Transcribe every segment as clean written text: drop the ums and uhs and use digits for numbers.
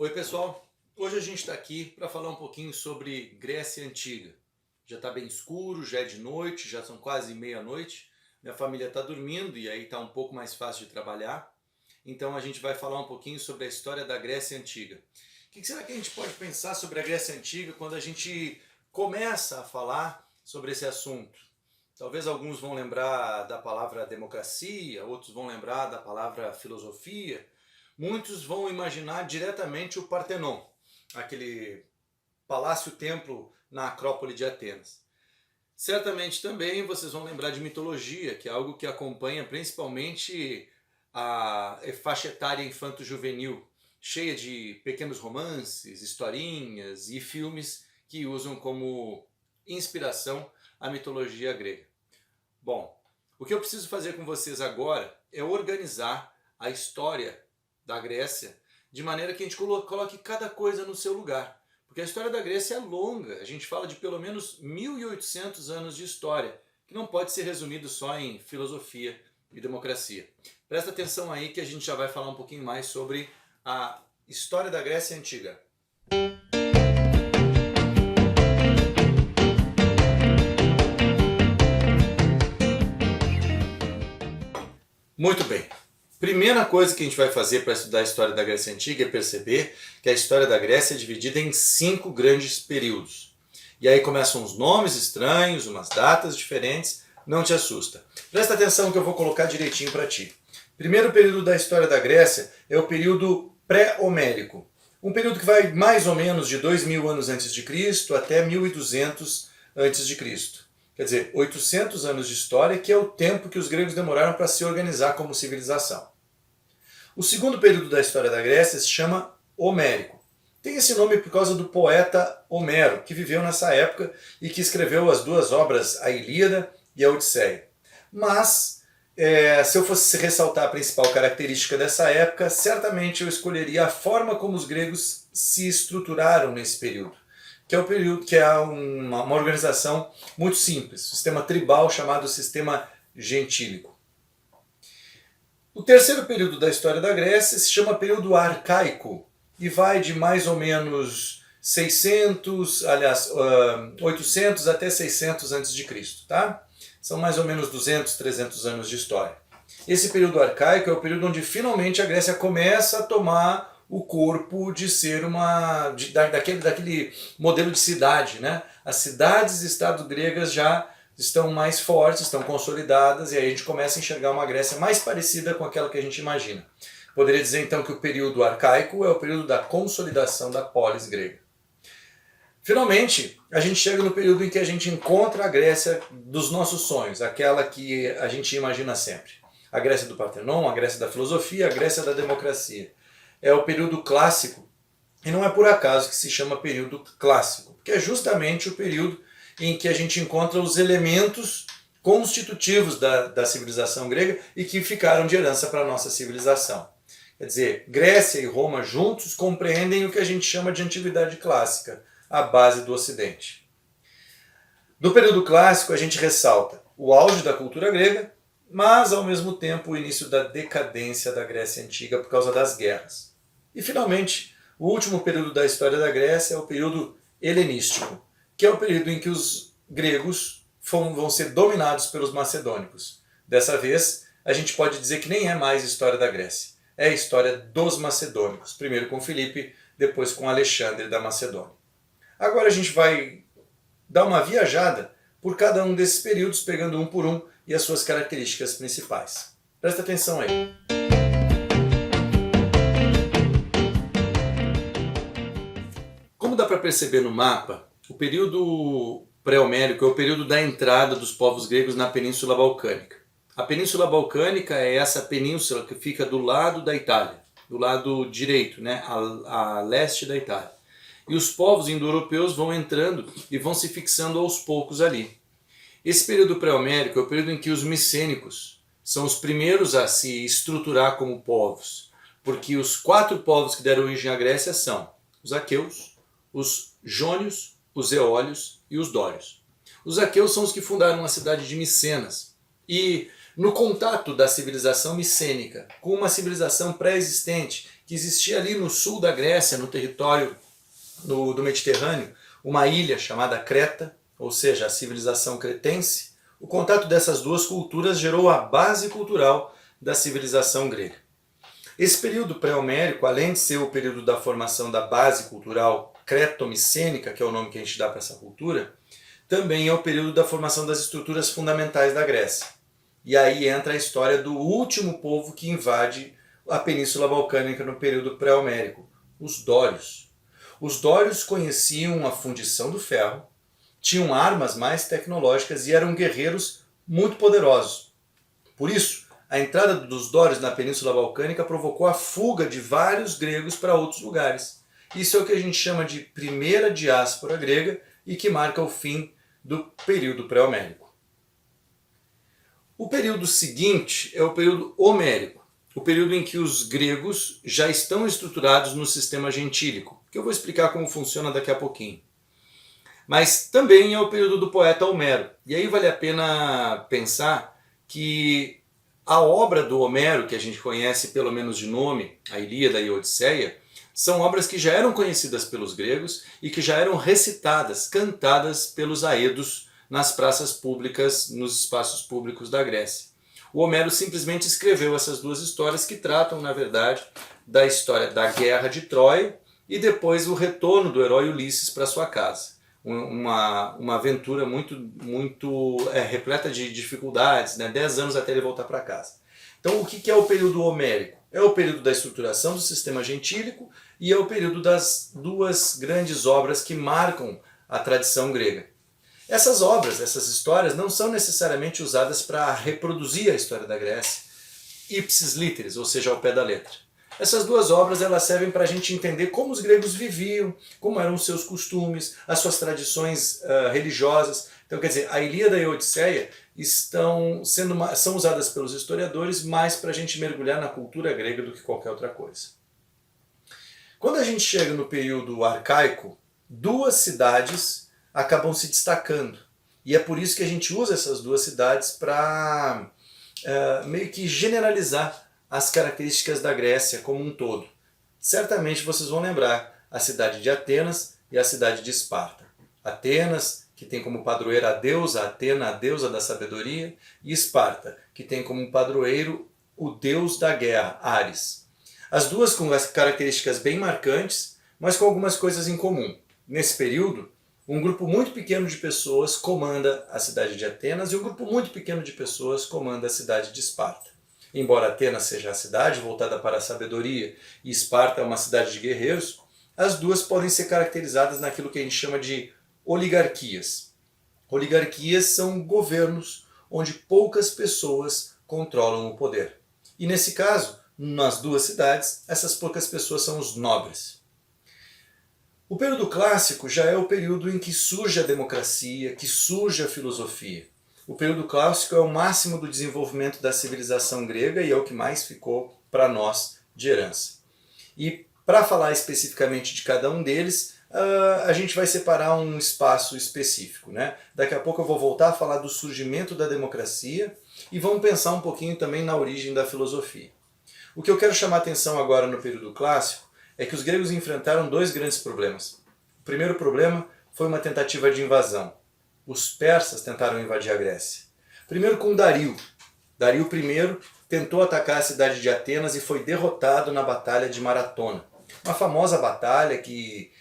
Oi pessoal, hoje a gente está aqui para falar um pouquinho sobre Grécia Antiga. Já está bem escuro, já é de noite, já são quase meia-noite, minha família está dormindo e aí está um pouco mais fácil de trabalhar. Então a gente vai falar um pouquinho sobre a história da Grécia Antiga. O que será que a gente pode pensar sobre a Grécia Antiga quando a gente começa a falar sobre esse assunto? Talvez alguns vão lembrar da palavra democracia, outros vão lembrar da palavra filosofia. Muitos vão imaginar diretamente o Partenon, aquele palácio-templo na Acrópole de Atenas. Certamente também vocês vão lembrar de mitologia, que é algo que acompanha principalmente a faixa etária infanto-juvenil, cheia de pequenos romances, historinhas e filmes que usam como inspiração a mitologia grega. Bom, o que eu preciso fazer com vocês agora é organizar a história da Grécia, de maneira que a gente coloque cada coisa no seu lugar. Porque a história da Grécia é longa, a gente fala de pelo menos 1800 anos de história, que não pode ser resumido só em filosofia e democracia. Presta atenção aí que a gente já vai falar um pouquinho mais sobre a história da Grécia Antiga. Muito bem. Primeira coisa que a gente vai fazer para estudar a história da Grécia Antiga é perceber que a história da Grécia é dividida em 5 grandes períodos. E aí começam uns nomes estranhos, umas datas diferentes, não te assusta. Presta atenção que eu vou colocar direitinho para ti. Primeiro período da história da Grécia é o período pré-homérico. Um período que vai mais ou menos de 2000 anos antes de Cristo até 1200 antes de Cristo. Quer dizer, 800 anos de história, que é o tempo que os gregos demoraram para se organizar como civilização. O segundo período da história da Grécia se chama Homérico. Tem esse nome por causa do poeta Homero, que viveu nessa época e que escreveu as 2 obras, a Ilíada e a Odisseia. Mas, se eu fosse ressaltar a principal característica dessa época, certamente eu escolheria a forma como os gregos se estruturaram nesse período. Que é o período que é uma organização muito simples, um sistema tribal chamado sistema gentílico. O terceiro período da história da Grécia se chama período arcaico e vai de mais ou menos 800 até 600 a.C., tá? São mais ou menos 200, 300 anos de história. Esse período arcaico é o período onde finalmente a Grécia começa a tomar o corpo de ser daquele modelo de cidade, né? As cidades-estado gregas já estão mais fortes, estão consolidadas, e aí a gente começa a enxergar uma Grécia mais parecida com aquela que a gente imagina. Poderia dizer então que o período arcaico é o período da consolidação da polis grega. Finalmente, a gente chega no período em que a gente encontra a Grécia dos nossos sonhos, aquela que a gente imagina sempre. A Grécia do Partenon, a Grécia da filosofia, a Grécia da democracia. É o período clássico, e não é por acaso que se chama período clássico, porque é justamente o período em que a gente encontra os elementos constitutivos da civilização grega e que ficaram de herança para a nossa civilização. Quer dizer, Grécia e Roma juntos compreendem o que a gente chama de antiguidade clássica, a base do Ocidente. Do período clássico a gente ressalta o auge da cultura grega, mas ao mesmo tempo o início da decadência da Grécia Antiga por causa das guerras. E finalmente, o último período da história da Grécia é o período helenístico, que é o período em que os gregos vão ser dominados pelos macedônicos. Dessa vez, a gente pode dizer que nem é mais história da Grécia, é a história dos macedônicos, primeiro com Filipe, depois com Alexandre da Macedônia. Agora a gente vai dar uma viajada por cada um desses períodos, pegando um por um e as suas características principais. Presta atenção aí. Como dá para perceber no mapa, o período pré-homérico é o período da entrada dos povos gregos na Península Balcânica. A Península Balcânica é essa península que fica do lado da Itália, do lado direito, né, a leste da Itália. E os povos indo-europeus vão entrando e vão se fixando aos poucos ali. Esse período pré-homérico é o período em que os micênicos são os primeiros a se estruturar como povos, porque os 4 povos que deram origem à Grécia são os aqueus, os jônios, os eólios e os dórios. Os aqueus são os que fundaram a cidade de Micenas. E No contato da civilização micênica com uma civilização pré-existente que existia ali no sul da Grécia, no território do Mediterrâneo, uma ilha chamada Creta, ou seja, a civilização cretense, o contato dessas duas culturas gerou a base cultural da civilização grega. Esse período pré-homérico, além de ser o período da formação da base cultural creto-micênica, que é o nome que a gente dá para essa cultura, também é o período da formação das estruturas fundamentais da Grécia. E aí entra a história do último povo que invade a Península Balcânica no período pré-homérico, os dórios. Os dórios conheciam a fundição do ferro, tinham armas mais tecnológicas e eram guerreiros muito poderosos. Por isso, a entrada dos dórios na Península Balcânica provocou a fuga de vários gregos para outros lugares. Isso é o que a gente chama de primeira diáspora grega e que marca o fim do período pré-homérico. O período seguinte é o período homérico, o período em que os gregos já estão estruturados no sistema gentílico, que eu vou explicar como funciona daqui a pouquinho. Mas também é o período do poeta Homero. E aí vale a pena pensar que a obra do Homero, que a gente conhece pelo menos de nome, a Ilíada e a Odisseia, são obras que já eram conhecidas pelos gregos e que já eram recitadas, cantadas pelos aedos nas praças públicas, nos espaços públicos da Grécia. O Homero simplesmente escreveu essas duas histórias que tratam, na verdade, da história da guerra de Troia e depois o retorno do herói Ulisses para sua casa. Uma aventura muito repleta de dificuldades, né? 10 anos até ele voltar para casa. Então o que é o período homérico? É o período da estruturação do sistema gentílico e é o período das duas grandes obras que marcam a tradição grega. Essas obras, essas histórias, não são necessariamente usadas para reproduzir a história da Grécia, ipsis literis, ou seja, ao pé da letra. Essas duas obras elas servem para a gente entender como os gregos viviam, como eram os seus costumes, as suas tradições religiosas. Então, quer dizer, a Ilíada e a Odisseia são usadas pelos historiadores mais para a gente mergulhar na cultura grega do que qualquer outra coisa. Quando a gente chega no período arcaico, duas cidades acabam se destacando. E é por isso que a gente usa essas duas cidades para meio que generalizar as características da Grécia como um todo. Certamente vocês vão lembrar a cidade de Atenas e a cidade de Esparta. Atenas, que tem como padroeira a deusa Atena, a deusa da sabedoria, e Esparta, que tem como padroeiro o deus da guerra, Ares. As duas com as características bem marcantes, mas com algumas coisas em comum. Nesse período, um grupo muito pequeno de pessoas comanda a cidade de Atenas e um grupo muito pequeno de pessoas comanda a cidade de Esparta. Embora Atenas seja a cidade voltada para a sabedoria e Esparta é uma cidade de guerreiros, as duas podem ser caracterizadas naquilo que a gente chama de oligarquias. Oligarquias são governos onde poucas pessoas controlam o poder. E nesse caso, nas duas cidades, essas poucas pessoas são os nobres. O período clássico já é o período em que surge a democracia, que surge a filosofia. O período clássico é o máximo do desenvolvimento da civilização grega e é o que mais ficou para nós de herança. E para falar especificamente de cada um deles, a gente vai separar um espaço específico, né? Daqui a pouco eu vou voltar a falar do surgimento da democracia e vamos pensar um pouquinho também na origem da filosofia. O que eu quero chamar a atenção agora no período clássico é que os gregos enfrentaram dois grandes problemas. O primeiro problema foi uma tentativa de invasão. Os persas tentaram invadir a Grécia. Primeiro com Dario. Dario I tentou atacar a cidade de Atenas e foi derrotado na Batalha de Maratona. Uma famosa batalha que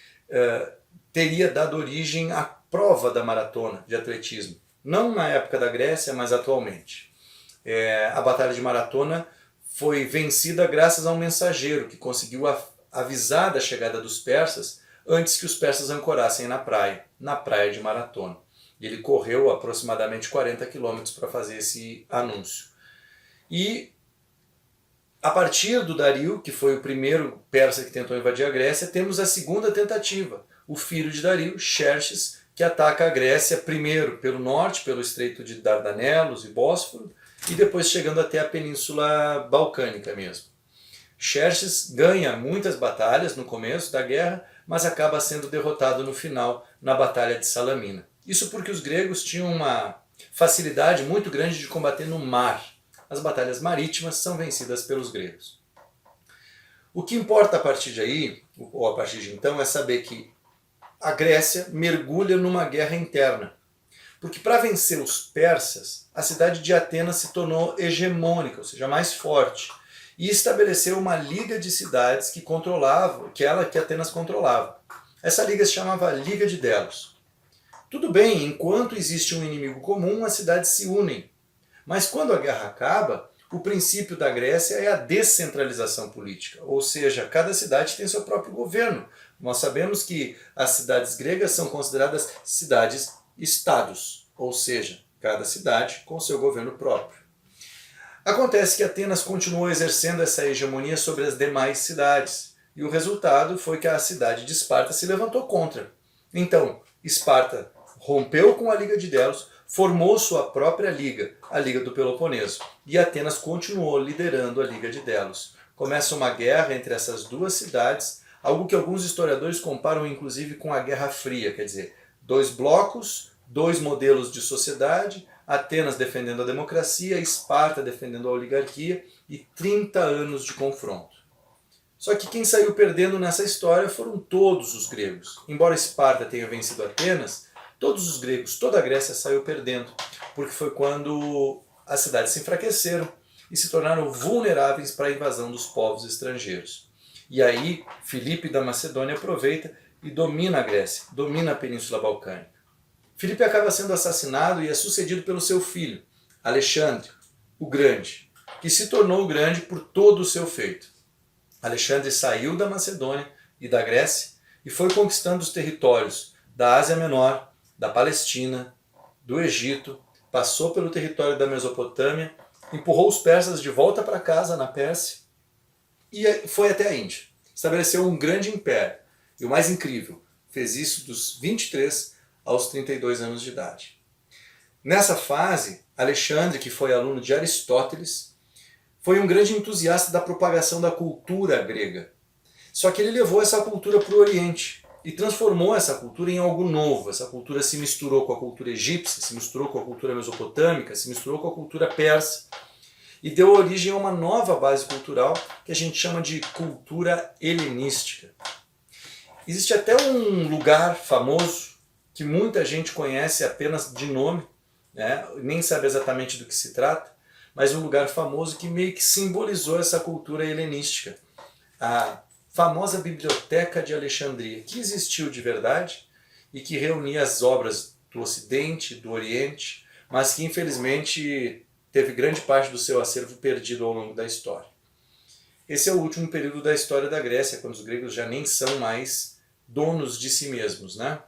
teria dado origem à prova da maratona de atletismo. Não na época da Grécia, mas atualmente. A Batalha de Maratona foi vencida graças a um mensageiro que conseguiu avisar da chegada dos persas antes que os persas ancorassem na praia de Maratona. Ele correu aproximadamente 40 quilômetros para fazer esse anúncio. E a partir do Dario, que foi o primeiro persa que tentou invadir a Grécia, temos a segunda tentativa. O filho de Dario, Xerxes, que ataca a Grécia primeiro pelo norte, pelo Estreito de Dardanelos e Bósforo, e depois chegando até a Península Balcânica mesmo. Xerxes ganha muitas batalhas no começo da guerra, mas acaba sendo derrotado no final, na Batalha de Salamina. Isso porque os gregos tinham uma facilidade muito grande de combater no mar. as batalhas marítimas são vencidas pelos gregos. O que importa a partir de aí, ou a partir de então, é saber que a Grécia mergulha numa guerra interna. Porque para vencer os persas, a cidade de Atenas se tornou hegemônica, ou seja, mais forte, e estabeleceu uma liga de cidades que controlavam, que Atenas controlava. Essa liga se chamava Liga de Delos. Tudo bem, enquanto existe um inimigo comum, as cidades se unem. Mas quando a guerra acaba, o princípio da Grécia é a descentralização política, ou seja, cada cidade tem seu próprio governo. Nós sabemos que as cidades gregas são consideradas cidades-estados, ou seja, cada cidade com seu governo próprio. Acontece que Atenas continuou exercendo essa hegemonia sobre as demais cidades, e o resultado foi que a cidade de Esparta se levantou contra. Então, Esparta rompeu com a Liga de Delos, formou sua própria liga, a Liga do Peloponeso, e Atenas continuou liderando a Liga de Delos. Começa uma guerra entre essas duas cidades, algo que alguns historiadores comparam inclusive com a Guerra Fria, quer dizer, dois blocos, dois modelos de sociedade, Atenas defendendo a democracia, Esparta defendendo a oligarquia, e 30 anos de confronto. Só que quem saiu perdendo nessa história foram todos os gregos. Embora Esparta tenha vencido Atenas, todos os gregos, toda a Grécia saiu perdendo, porque foi quando as cidades se enfraqueceram e se tornaram vulneráveis para a invasão dos povos estrangeiros. E aí, Filipe da Macedônia aproveita e domina a Grécia, domina a Península Balcânica. Filipe acaba sendo assassinado e é sucedido pelo seu filho, Alexandre, o Grande, que se tornou grande por todo o seu feito. Alexandre saiu da Macedônia e da Grécia e foi conquistando os territórios da Ásia Menor, da Palestina, do Egito, passou pelo território da Mesopotâmia, empurrou os persas de volta para casa na Pérsia e foi até a Índia. Estabeleceu um grande império. E o mais incrível, fez isso dos 23 aos 32 anos de idade. Nessa fase, Alexandre, que foi aluno de Aristóteles, foi um grande entusiasta da propagação da cultura grega. Só que ele levou essa cultura para o Oriente e transformou essa cultura em algo novo. Essa cultura se misturou com a cultura egípcia, se misturou com a cultura mesopotâmica, se misturou com a cultura persa e deu origem a uma nova base cultural que a gente chama de cultura helenística. Existe até um lugar famoso que muita gente conhece apenas de nome, né? Nem sabe exatamente do que se trata, mas um lugar famoso que meio que simbolizou essa cultura helenística. A famosa Biblioteca de Alexandria, que existiu de verdade e que reunia as obras do Ocidente, do Oriente, mas que infelizmente teve grande parte do seu acervo perdido ao longo da história. Esse é o último período da história da Grécia, quando os gregos já nem são mais donos de si mesmos, né?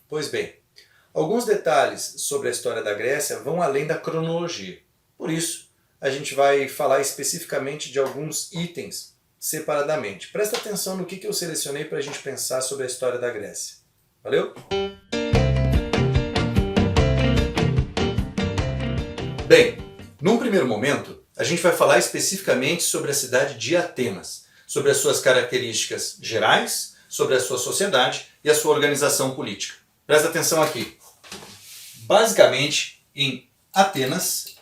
Pois bem, alguns detalhes sobre a história da Grécia vão além da cronologia. Por isso, a gente vai falar especificamente de alguns itens separadamente. Presta atenção no que eu selecionei para a gente pensar sobre a história da Grécia. Valeu? Bem, num primeiro momento, a gente vai falar especificamente sobre a cidade de Atenas, sobre as suas características gerais, sobre a sua sociedade e a sua organização política. Presta atenção aqui. Basicamente, em Atenas,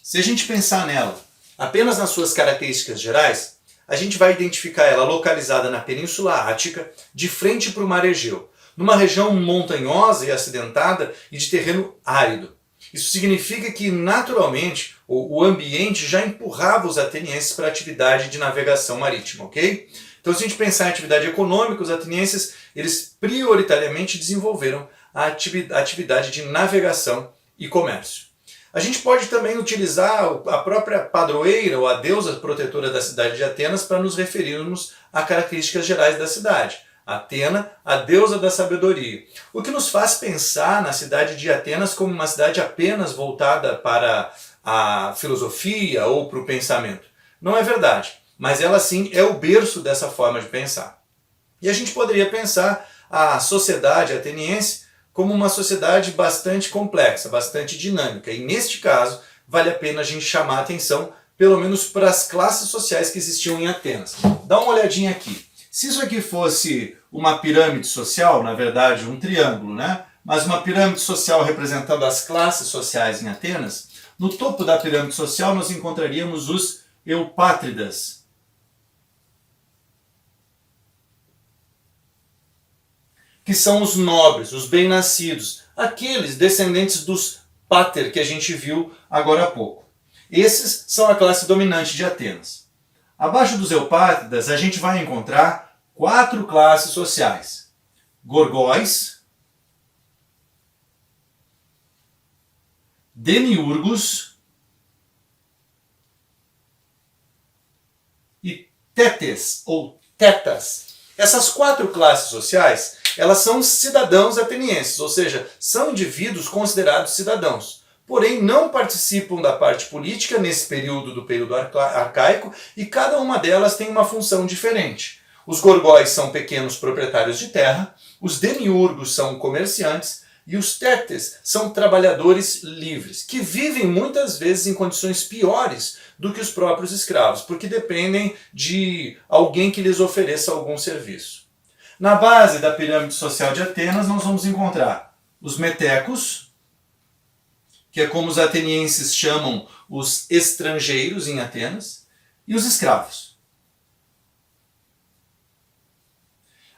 se a gente pensar nela apenas nas suas características gerais, a gente vai identificar ela localizada na Península Ática, de frente para o Mar Egeu, numa região montanhosa e acidentada e de terreno árido. Isso significa que, naturalmente, o ambiente já empurrava os atenienses para a atividade de navegação marítima, ok? Então, se a gente pensar em atividade econômica, os atenienses eles prioritariamente desenvolveram a atividade de navegação e comércio. A gente pode também utilizar a própria padroeira ou a deusa protetora da cidade de Atenas para nos referirmos a características gerais da cidade. Atena, a deusa da sabedoria. O que nos faz pensar na cidade de Atenas como uma cidade apenas voltada para a filosofia ou para o pensamento. Não é verdade, mas ela sim é o berço dessa forma de pensar. E a gente poderia pensar a sociedade ateniense como uma sociedade bastante complexa, bastante dinâmica. E neste caso, vale a pena a gente chamar a atenção, pelo menos para as classes sociais que existiam em Atenas. Dá uma olhadinha aqui. Se isso aqui fosse uma pirâmide social, na verdade um triângulo, né? Mas uma pirâmide social representando as classes sociais em Atenas, No topo da pirâmide social nós encontraríamos os eupátridas, que são os nobres, os bem-nascidos, aqueles descendentes dos pater que a gente viu agora há pouco. Esses são a classe dominante de Atenas. Abaixo dos eupátridas a gente vai encontrar 4 classes sociais: gorgóis, demiurgos e tetes ou tetas. Essas 4 classes sociais, elas são cidadãos atenienses, ou seja, são indivíduos considerados cidadãos, porém não participam da parte política nesse período do período arcaico, e cada uma delas tem uma função diferente. Os gorgóis são pequenos proprietários de terra, os demiurgos são comerciantes e os tetes são trabalhadores livres, que vivem muitas vezes em condições piores do que os próprios escravos, porque dependem de alguém que lhes ofereça algum serviço. Na base da pirâmide social de Atenas nós vamos encontrar os metecos, que é como os atenienses chamam os estrangeiros em Atenas, e os escravos.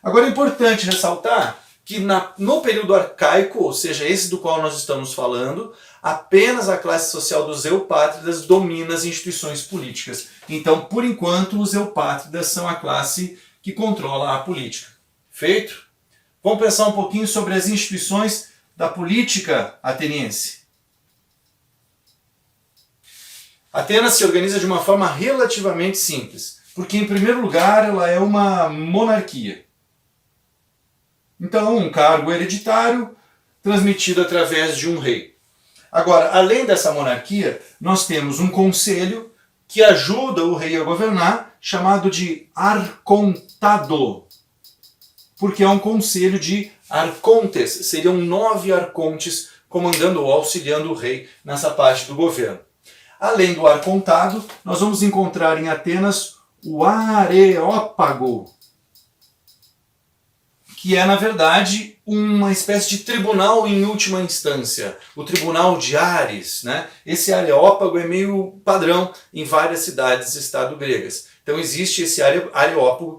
Agora é importante ressaltar que no período arcaico, ou seja, esse do qual nós estamos falando, apenas a classe social dos eupátridas domina as instituições políticas. Então, por enquanto, os eupátridas são a classe que controla a política. Feito? Vamos pensar um pouquinho sobre as instituições da política ateniense. Atenas se organiza de uma forma relativamente simples, porque, em primeiro lugar, ela é uma monarquia. Então, um cargo hereditário transmitido através de um rei. Agora, além dessa monarquia, nós temos um conselho que ajuda o rei a governar, chamado de arcontado, porque é um conselho de arcontes, seriam 9 arcontes comandando ou auxiliando o rei nessa parte do governo. Além do arcontado, nós vamos encontrar em Atenas o areópago, que é, na verdade, uma espécie de tribunal em última instância, o tribunal de Ares, né? Esse areópago é meio padrão em várias cidades estado gregas. Então existe esse areópago,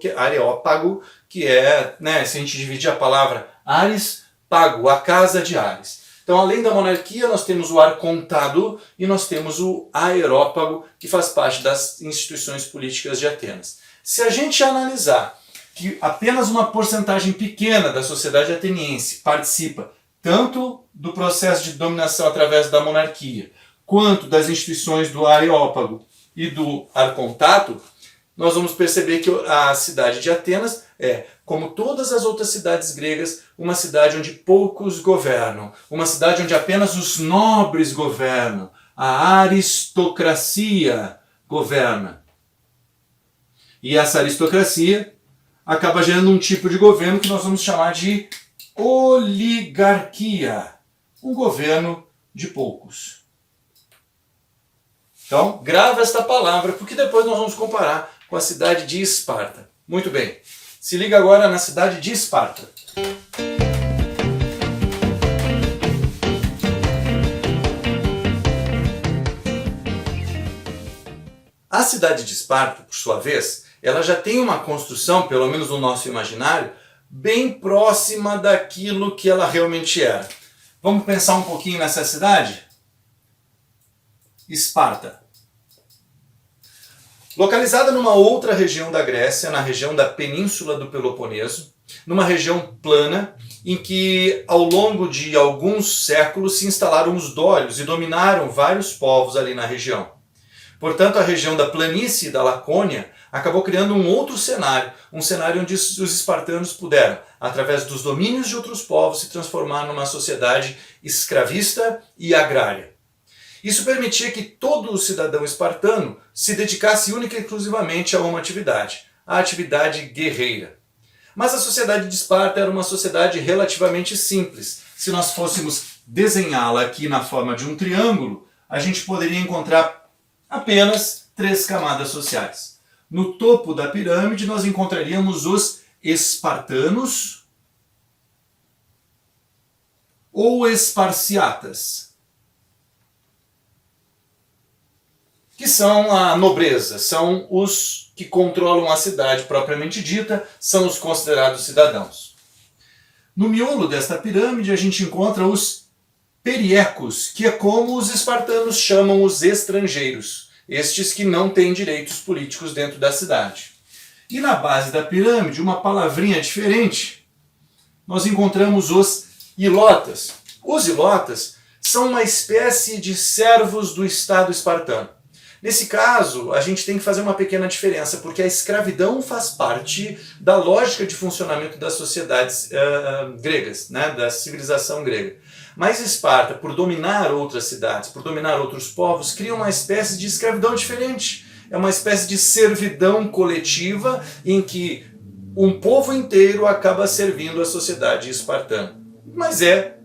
que é, né, se a gente dividir a palavra Ares, pago, a casa de Ares. Então, além da monarquia, nós temos o arcontado e nós temos o areópago, que faz parte das instituições políticas de Atenas. Se a gente analisar que apenas uma porcentagem pequena da sociedade ateniense participa tanto do processo de dominação através da monarquia, quanto das instituições do areópago e do arcontado, nós vamos perceber que a cidade de Atenas é, como todas as outras cidades gregas, uma cidade onde poucos governam, uma cidade onde apenas os nobres governam, a aristocracia governa. E essa aristocracia acaba gerando um tipo de governo que nós vamos chamar de oligarquia, um governo de poucos. Então, grava esta palavra, porque depois nós vamos comparar com a cidade de Esparta. Muito bem, se liga agora na cidade de Esparta. A cidade de Esparta, por sua vez, ela já tem uma construção, pelo menos no nosso imaginário, bem próxima daquilo que ela realmente era. Vamos pensar um pouquinho nessa cidade? Esparta. Localizada numa outra região da Grécia, na região da Península do Peloponeso, numa região plana, em que ao longo de alguns séculos se instalaram os dórios e dominaram vários povos ali na região. Portanto, a região da planície e da Lacônia acabou criando um outro cenário, um cenário onde os espartanos puderam, através dos domínios de outros povos, se transformar numa sociedade escravista e agrária. Isso permitia que todo o cidadão espartano se dedicasse única e exclusivamente a uma atividade, a atividade guerreira. Mas a sociedade de Esparta era uma sociedade relativamente simples. Se nós fôssemos desenhá-la aqui na forma de um triângulo, a gente poderia encontrar apenas 3 camadas sociais. No topo da pirâmide nós encontraríamos os espartanos ou esparciatas. são a nobreza, são os que controlam a cidade propriamente dita, são os considerados cidadãos. No miolo desta pirâmide a gente encontra os periecos, que é como os espartanos chamam os estrangeiros, estes que não têm direitos políticos dentro da cidade. E na base da pirâmide, uma palavrinha diferente, nós encontramos os ilotas. Os ilotas são uma espécie de servos do Estado espartano. Nesse caso, a gente tem que fazer uma pequena diferença, porque a escravidão faz parte da lógica de funcionamento das sociedades gregas, né, da civilização grega. Mas Esparta, por dominar outras cidades, por dominar outros povos, cria uma espécie de escravidão diferente. É uma espécie de servidão coletiva em que um povo inteiro acaba servindo a sociedade espartana. Mas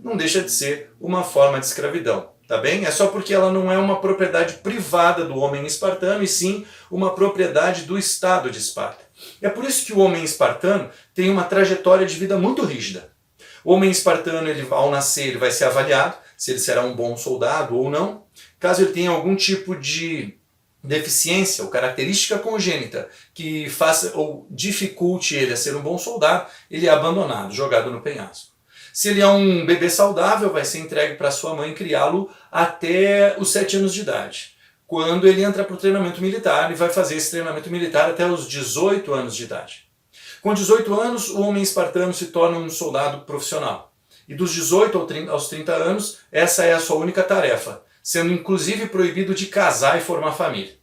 não deixa de ser uma forma de escravidão, tá bem? É só porque ela não é uma propriedade privada do homem espartano, e sim uma propriedade do Estado de Esparta. É por isso que o homem espartano tem uma trajetória de vida muito rígida. O homem espartano, ao nascer, ele vai ser avaliado, se ele será um bom soldado ou não. Caso ele tenha algum tipo de deficiência ou característica congênita que faça ou dificulte ele a ser um bom soldado, ele é abandonado, jogado no penhasco. Se ele é um bebê saudável, vai ser entregue para sua mãe criá-lo até os 7 anos de idade. Quando ele entra para o treinamento militar, ele vai fazer esse treinamento militar até os 18 anos de idade. Com 18 anos, o homem espartano se torna um soldado profissional. E dos 18 aos 30 anos, essa é a sua única tarefa, sendo inclusive proibido de casar e formar família.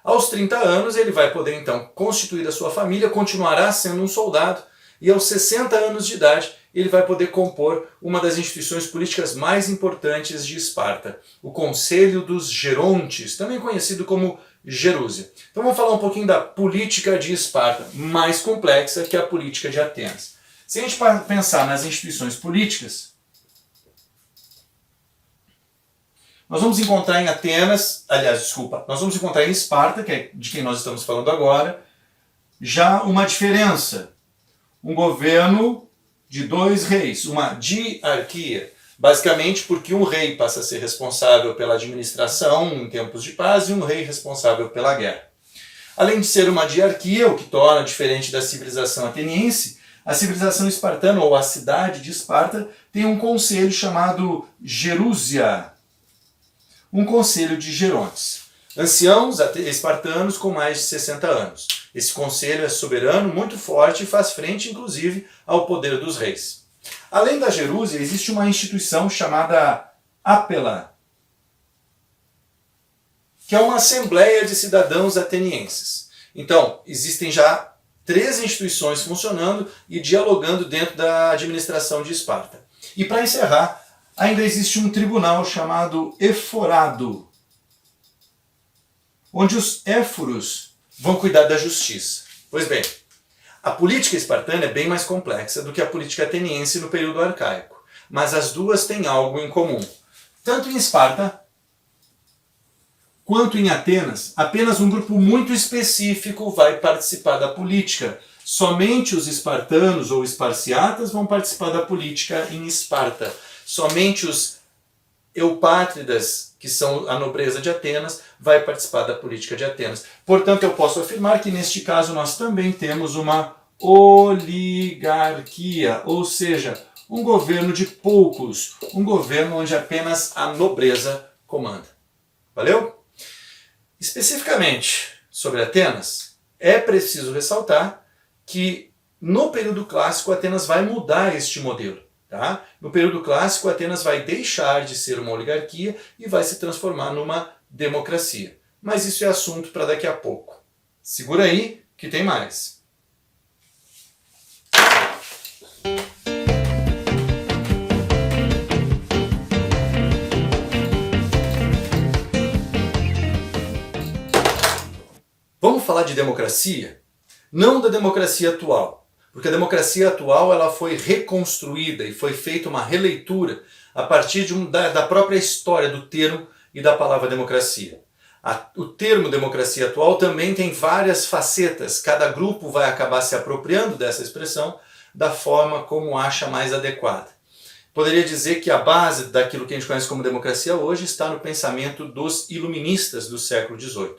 Aos 30 anos, ele vai poder então constituir a sua família, continuará sendo um soldado, e aos 60 anos de idade, ele vai poder compor uma das instituições políticas mais importantes de Esparta, o Conselho dos Gerontes, também conhecido como Gerúsia. Então vamos falar um pouquinho da política de Esparta, mais complexa que a política de Atenas. Se a gente pensar nas instituições políticas, nós vamos encontrar em nós vamos encontrar em Esparta, que é de quem nós estamos falando agora, já uma diferença. Um governo de 2 reis, uma diarquia. Basicamente porque um rei passa a ser responsável pela administração em tempos de paz e um rei responsável pela guerra. Além de ser uma diarquia, o que torna diferente da civilização ateniense, a civilização espartana, ou a cidade de Esparta, tem um conselho chamado Gerúsia, um conselho de gerontes. Anciãos espartanos com mais de 60 anos. Esse conselho é soberano, muito forte e faz frente, inclusive, ao poder dos reis. Além da Gerúsia, existe uma instituição chamada Apela, que é uma assembleia de cidadãos atenienses. Então, existem já 3 instituições funcionando e dialogando dentro da administração de Esparta. E para encerrar, ainda existe um tribunal chamado Eforado, onde os éforos vão cuidar da justiça. Pois bem, a política espartana é bem mais complexa do que a política ateniense no período arcaico, mas as duas têm algo em comum. Tanto em Esparta quanto em Atenas, apenas um grupo muito específico vai participar da política. Somente os espartanos ou esparciatas vão participar da política em Esparta. Somente os eupátridas, que são a nobreza de Atenas, vai participar da política de Atenas. Portanto, eu posso afirmar que neste caso nós também temos uma oligarquia, ou seja, um governo de poucos, um governo onde apenas a nobreza comanda. Valeu? Especificamente sobre Atenas, é preciso ressaltar que no período clássico Atenas vai mudar este modelo. Tá? No período clássico, Atenas vai deixar de ser uma oligarquia e vai se transformar numa democracia. Mas isso é assunto para daqui a pouco. Segura aí que tem mais. Vamos falar de democracia? Não da democracia atual. Porque a democracia atual ela foi reconstruída e foi feita uma releitura a partir da própria história do termo e da palavra democracia. O termo democracia atual também tem várias facetas, cada grupo vai acabar se apropriando dessa expressão da forma como acha mais adequada. Poderia dizer que a base daquilo que a gente conhece como democracia hoje está no pensamento dos iluministas do século XVIII.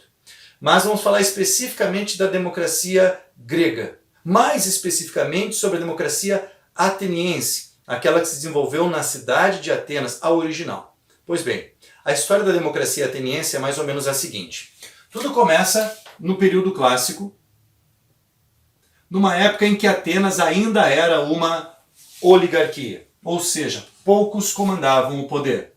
Mas vamos falar especificamente da democracia grega, mais especificamente sobre a democracia ateniense, aquela que se desenvolveu na cidade de Atenas, a original. Pois bem, a história da democracia ateniense é mais ou menos a seguinte. Tudo começa no período clássico, numa época em que Atenas ainda era uma oligarquia, ou seja, poucos comandavam o poder.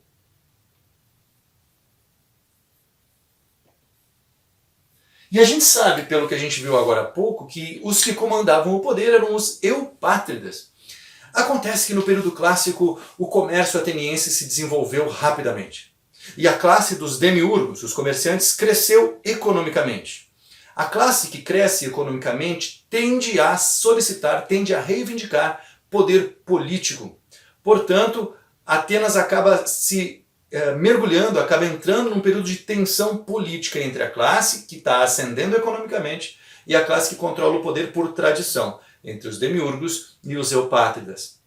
E a gente sabe, pelo que a gente viu agora há pouco, que os que comandavam o poder eram os eupátridas. Acontece que no período clássico o comércio ateniense se desenvolveu rapidamente. E a classe dos demiurgos, os comerciantes, cresceu economicamente. A classe que cresce economicamente tende a solicitar, tende a reivindicar poder político. Portanto, Atenas acaba se mergulhando, acaba entrando num período de tensão política entre a classe que está ascendendo economicamente e a classe que controla o poder por tradição, entre os demiurgos e os eupátridas.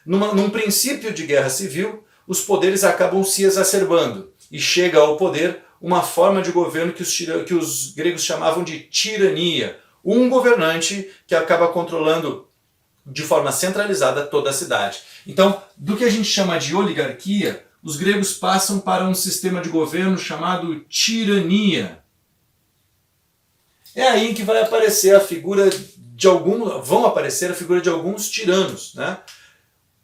Num princípio de guerra civil, os poderes acabam se exacerbando e chega ao poder uma forma de governo que os gregos chamavam de tirania, um governante que acaba controlando de forma centralizada toda a cidade. Então, do que a gente chama de oligarquia, os gregos passam para um sistema de governo chamado tirania. É aí que vai aparecer a figura vão aparecer a figura de alguns tiranos, né?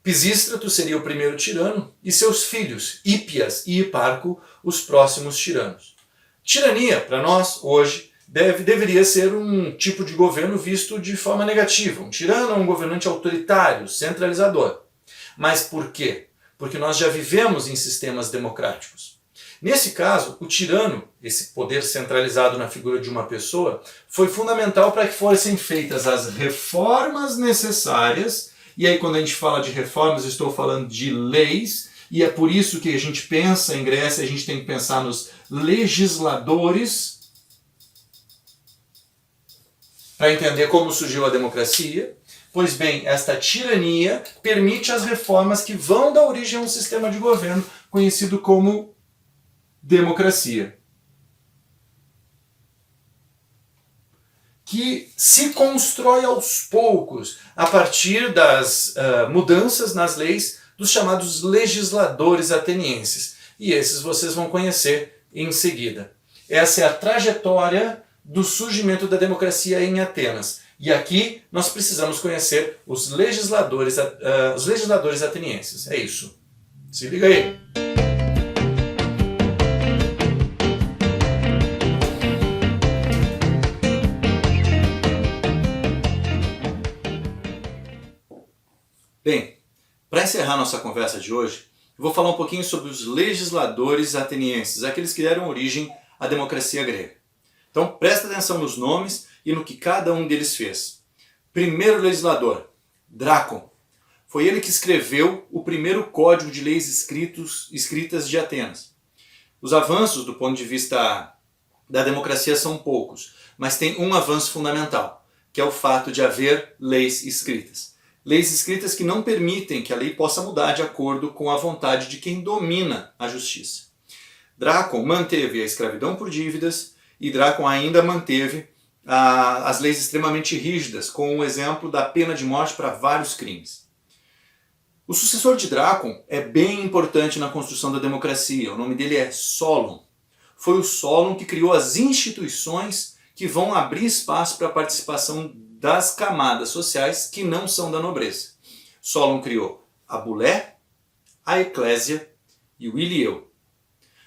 Pisístrato seria o primeiro tirano e seus filhos, Hípias e Hiparco, os próximos tiranos. Tirania, para nós, hoje, deveria ser um tipo de governo visto de forma negativa. Um tirano é um governante autoritário, centralizador. Mas por quê? Porque nós já vivemos em sistemas democráticos. Nesse caso, o tirano, esse poder centralizado na figura de uma pessoa, foi fundamental para que fossem feitas as reformas necessárias. E aí, quando a gente fala de reformas, eu estou falando de leis, e é por isso que a gente pensa em Grécia, a gente tem que pensar nos legisladores, para entender como surgiu a democracia. Pois bem, esta tirania permite as reformas que vão dar origem a um sistema de governo conhecido como democracia, que se constrói aos poucos a partir das mudanças nas leis dos chamados legisladores atenienses. E esses vocês vão conhecer em seguida. Essa é a trajetória do surgimento da democracia em Atenas. E aqui nós precisamos conhecer os legisladores atenienses. É isso. Se liga aí. Bem, para encerrar nossa conversa de hoje, eu vou falar um pouquinho sobre os legisladores atenienses, aqueles que deram origem à democracia grega. Então presta atenção nos nomes e no que cada um deles fez. Primeiro legislador, Drácon. Foi ele que escreveu o primeiro código de leis escritas de Atenas. Os avanços do ponto de vista da democracia são poucos, mas tem um avanço fundamental, que é o fato de haver leis escritas. Leis escritas que não permitem que a lei possa mudar de acordo com a vontade de quem domina a justiça. Drácon manteve a escravidão por dívidas e Drácon ainda manteve as leis extremamente rígidas, com o exemplo da pena de morte para vários crimes. O sucessor de Drácon é bem importante na construção da democracia. O nome dele é Solon. Foi o Solon que criou as instituições que vão abrir espaço para a participação das camadas sociais que não são da nobreza. Solon criou a Bulé, a Eclésia e o Ilieu.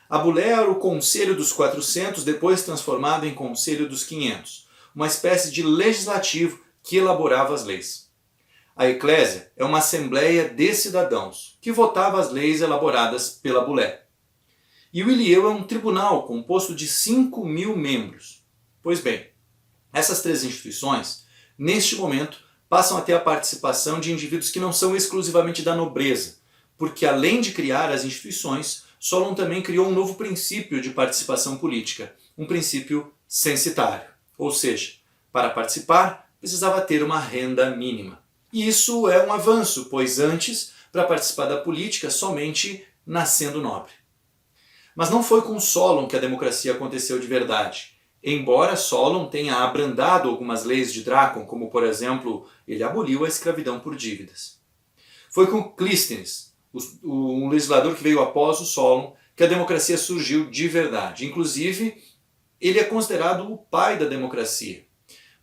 A Bulé era o Conselho dos 400, depois transformado em Conselho dos 500, uma espécie de legislativo que elaborava as leis. A Eclésia é uma assembleia de cidadãos que votava as leis elaboradas pela Bulé. E o Ilieu é um tribunal composto de 5.000 membros. Pois bem, essas três instituições, neste momento, passam a ter a participação de indivíduos que não são exclusivamente da nobreza, porque além de criar as instituições, Solon também criou um novo princípio de participação política, um princípio censitário. Ou seja, para participar, precisava ter uma renda mínima. E isso é um avanço, pois antes para participar da política somente nascendo nobre. Mas não foi com Solon que a democracia aconteceu de verdade. Embora Solon tenha abrandado algumas leis de Drácon, como por exemplo, ele aboliu a escravidão por dívidas. Foi com Clístenes, um legislador que veio após o Solon, que a democracia surgiu de verdade. Inclusive, ele é considerado o pai da democracia.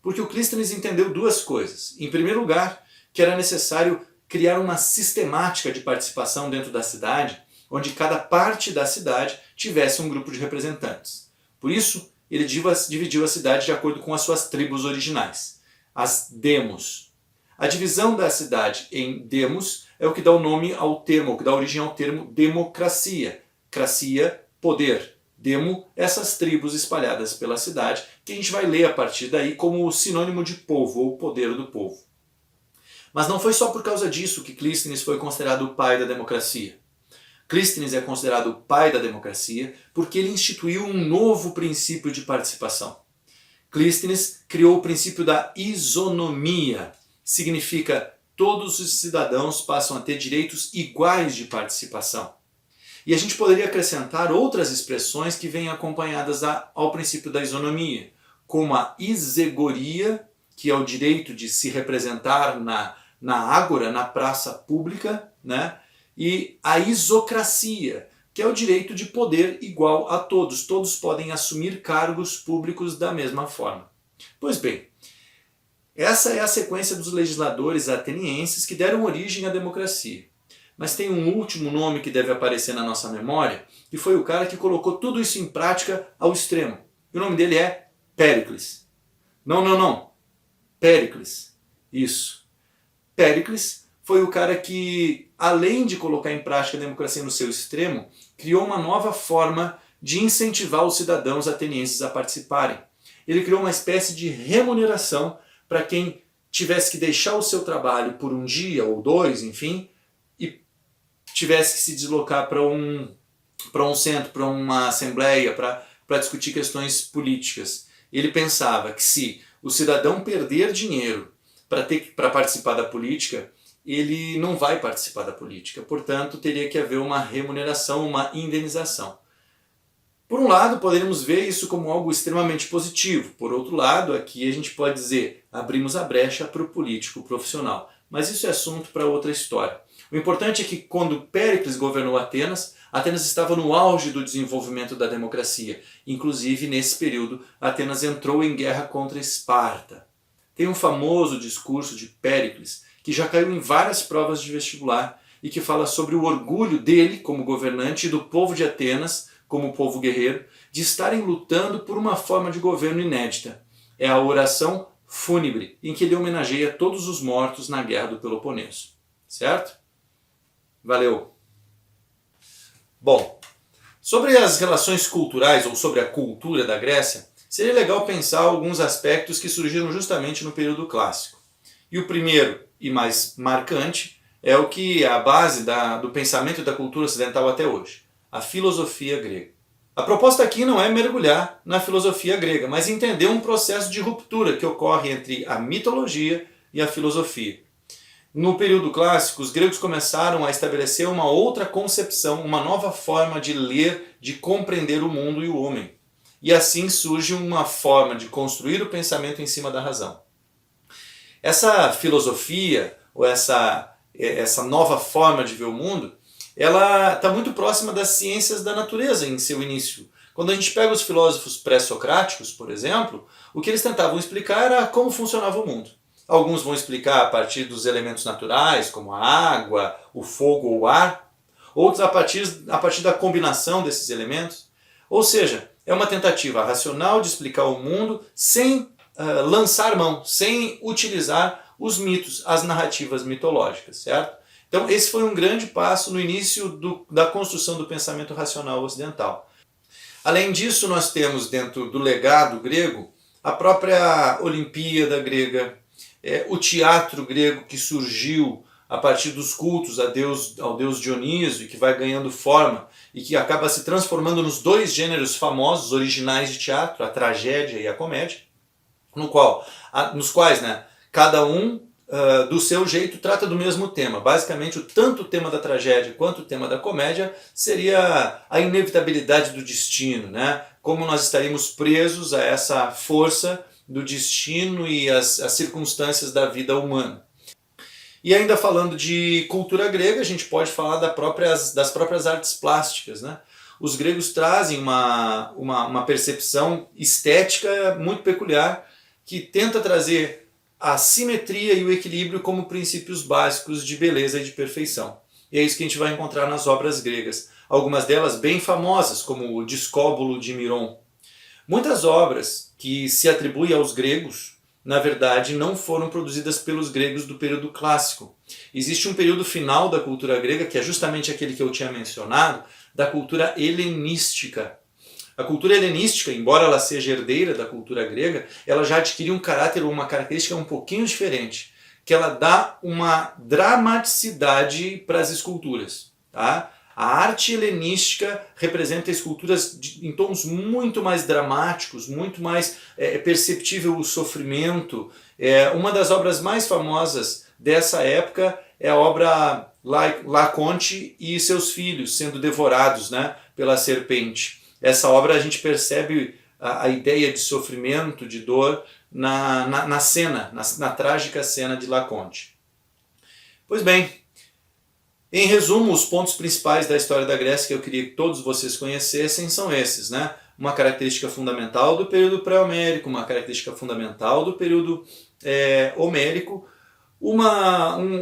Porque o Clístenes entendeu duas coisas. Em primeiro lugar, que era necessário criar uma sistemática de participação dentro da cidade, onde cada parte da cidade tivesse um grupo de representantes. Por isso, ele dividiu a cidade de acordo com as suas tribos originais, as demos. A divisão da cidade em demos é o que dá o nome ao termo, o que dá origem ao termo democracia. Cracia, poder. Demo, essas tribos espalhadas pela cidade, que a gente vai ler a partir daí como sinônimo de povo ou poder do povo. Mas não foi só por causa disso que Clístenes foi considerado o pai da democracia. Clístenes é considerado o pai da democracia porque ele instituiu um novo princípio de participação. Clístenes criou o princípio da isonomia. Significa todos os cidadãos passam a ter direitos iguais de participação. E a gente poderia acrescentar outras expressões que vêm acompanhadas ao princípio da isonomia, como a isegoria, que é o direito de se representar na ágora, na praça pública, né? E a isocracia, que é o direito de poder igual a todos. Todos podem assumir cargos públicos da mesma forma. Pois bem, essa é a sequência dos legisladores atenienses que deram origem à democracia. Mas tem um último nome que deve aparecer na nossa memória, que foi o cara que colocou tudo isso em prática ao extremo. E o nome dele é Péricles. Não. Péricles. Isso. Péricles foi o cara que, além de colocar em prática a democracia no seu extremo, criou uma nova forma de incentivar os cidadãos atenienses a participarem. Ele criou uma espécie de remuneração para quem tivesse que deixar o seu trabalho por um dia ou dois, enfim, e tivesse que se deslocar para um centro, para uma assembleia, para discutir questões políticas. Ele pensava que se o cidadão perder dinheiro para participar da política, ele não vai participar da política. Portanto, teria que haver uma remuneração, uma indenização. Por um lado, poderíamos ver isso como algo extremamente positivo. Por outro lado, aqui a gente pode dizer, abrimos a brecha para o político profissional. Mas isso é assunto para outra história. O importante é que quando Péricles governou Atenas, Atenas estava no auge do desenvolvimento da democracia. Inclusive, nesse período, Atenas entrou em guerra contra Esparta. Tem um famoso discurso de Péricles, que já caiu em várias provas de vestibular e que fala sobre o orgulho dele como governante e do povo de Atenas, como povo guerreiro, de estarem lutando por uma forma de governo inédita. É a oração fúnebre, em que ele homenageia todos os mortos na Guerra do Peloponeso. Certo? Valeu! Bom, sobre as relações culturais ou sobre a cultura da Grécia, seria legal pensar alguns aspectos que surgiram justamente no período clássico. E o primeiro e mais marcante é o que é a base do pensamento e da cultura ocidental até hoje, a filosofia grega. A proposta aqui não é mergulhar na filosofia grega, mas entender um processo de ruptura que ocorre entre a mitologia e a filosofia. No período clássico, os gregos começaram a estabelecer uma outra concepção, uma nova forma de ler, de compreender o mundo e o homem. E assim surge uma forma de construir o pensamento em cima da razão. Essa filosofia, ou essa nova forma de ver o mundo, ela está muito próxima das ciências da natureza em seu início. Quando a gente pega os filósofos pré-socráticos, por exemplo, o que eles tentavam explicar era como funcionava o mundo. Alguns vão explicar a partir dos elementos naturais, como a água, o fogo ou o ar. Outros a partir da combinação desses elementos. Ou seja, é uma tentativa racional de explicar o mundo sem lançar mão, sem utilizar os mitos, as narrativas mitológicas, certo? Então esse foi um grande passo no início da construção do pensamento racional ocidental. Além disso, nós temos dentro do legado grego a própria Olimpíada grega, o teatro grego que surgiu a partir dos cultos ao deus Dionísio e que vai ganhando forma e que acaba se transformando nos dois gêneros famosos originais de teatro, a tragédia e a comédia, nos quais cada um do seu jeito, trata do mesmo tema. Basicamente, tanto o tema da tragédia quanto o tema da comédia seria a inevitabilidade do destino, né? Como nós estaríamos presos a essa força do destino e as circunstâncias da vida humana. E ainda falando de cultura grega, a gente pode falar das próprias artes plásticas, né? Os gregos trazem uma percepção estética muito peculiar que tenta trazer a simetria e o equilíbrio como princípios básicos de beleza e de perfeição. E é isso que a gente vai encontrar nas obras gregas. Algumas delas bem famosas, como o Discóbulo de Miron. Muitas obras que se atribuem aos gregos, na verdade, não foram produzidas pelos gregos do período clássico. Existe um período final da cultura grega, que é justamente aquele que eu tinha mencionado, da cultura helenística. A cultura helenística, embora ela seja herdeira da cultura grega, ela já adquiriu um caráter ou uma característica um pouquinho diferente, que ela dá uma dramaticidade para as esculturas. Tá? A arte helenística representa esculturas em tons muito mais dramáticos, muito mais perceptível o sofrimento. Uma das obras mais famosas dessa época é a obra Laconte e seus filhos sendo devorados, né, pela serpente. Essa obra a gente percebe a ideia de sofrimento, de dor na cena, na trágica cena de Laconte. Pois bem, em resumo, os pontos principais da história da Grécia que eu queria que todos vocês conhecessem são esses, né? Uma característica fundamental do período pré-homérico, uma característica fundamental do período homérico,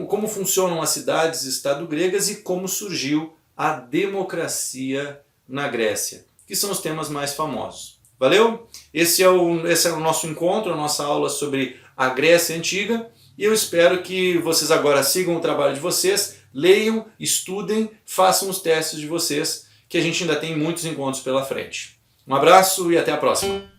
como funcionam as cidades-estado gregas e como surgiu a democracia na Grécia, que são os temas mais famosos. Valeu? Esse é o nosso encontro, a nossa aula sobre a Grécia Antiga, e eu espero que vocês agora sigam o trabalho de vocês, leiam, estudem, façam os testes de vocês, que a gente ainda tem muitos encontros pela frente. Um abraço e até a próxima!